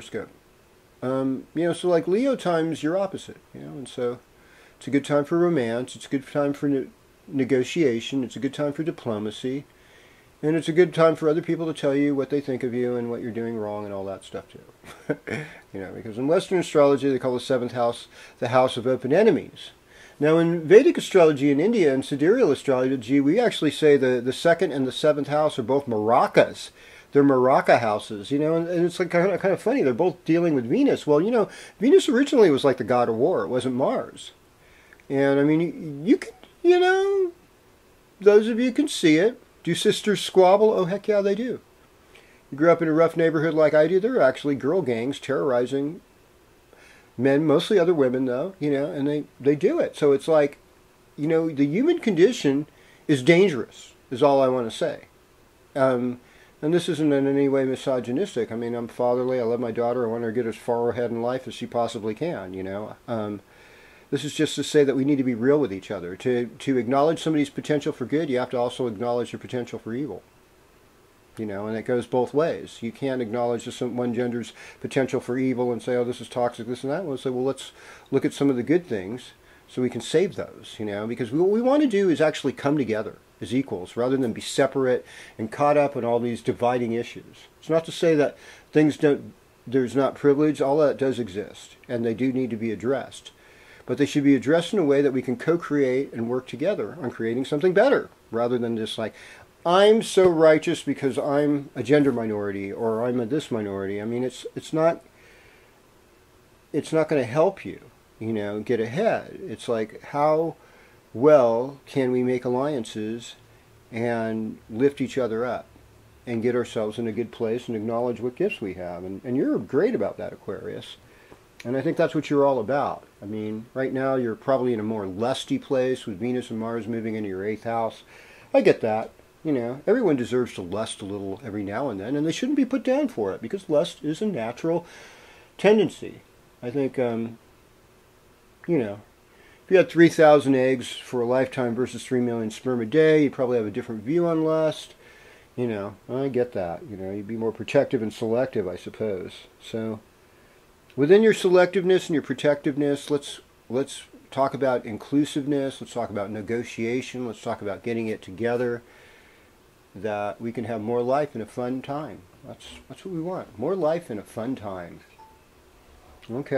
horoscope. So like Leo time's your opposite, and so it's a good time for romance, it's a good time for negotiation, it's a good time for diplomacy, and it's a good time for other people to tell you what they think of you and what you're doing wrong and all that stuff too. Because in Western astrology they call the seventh house the house of open enemies. Now in Vedic astrology in India and sidereal astrology, we actually say the second and the seventh house are both marakas. They're maraca houses, and it's like kind of funny. They're both dealing with Venus. Well, Venus originally was like the god of war. It wasn't Mars. And I mean, you can, those of you can see it. Do sisters squabble? Oh, heck yeah, they do. You grew up in a rough neighborhood like I do. There are actually girl gangs terrorizing men, mostly other women though, and they do it. So it's like, the human condition is dangerous, is all I want to say. And this isn't in any way misogynistic. I mean, I'm fatherly. I love my daughter. I want her to get as far ahead in life as she possibly can, This is just to say that we need to be real with each other. To acknowledge somebody's potential for good, you have to also acknowledge their potential for evil. And it goes both ways. You can't acknowledge one gender's potential for evil and say, oh, this is toxic, this and that. We'll say, well, let's look at some of the good things so we can save those, because what we want to do is actually come together as equals rather than be separate and caught up in all these dividing issues. It's not to say that there's not privilege. All that does exist, and they do need to be addressed. But they should be addressed in a way that we can co-create and work together on creating something better, rather than just like, I'm so righteous because I'm a gender minority or I'm a this minority. I mean, it's not going to help you, get ahead. It's like, how well can we make alliances and lift each other up and get ourselves in a good place and acknowledge what gifts we have. And you're great about that, Aquarius. And I think that's what you're all about. I mean, right now you're probably in a more lusty place with Venus and Mars moving into your 8th house. I get that. Everyone deserves to lust a little every now and then, and they shouldn't be put down for it, because lust is a natural tendency. I think, if you had 3,000 eggs for a lifetime versus 3 million sperm a day, you'd probably have a different view on lust. I get that. You'd be more protective and selective, I suppose. So, within your selectiveness and your protectiveness, let's talk about inclusiveness. Let's talk about negotiation. Let's talk about getting it together, that we can have more life and a fun time. That's what we want. More life and a fun time. Okay.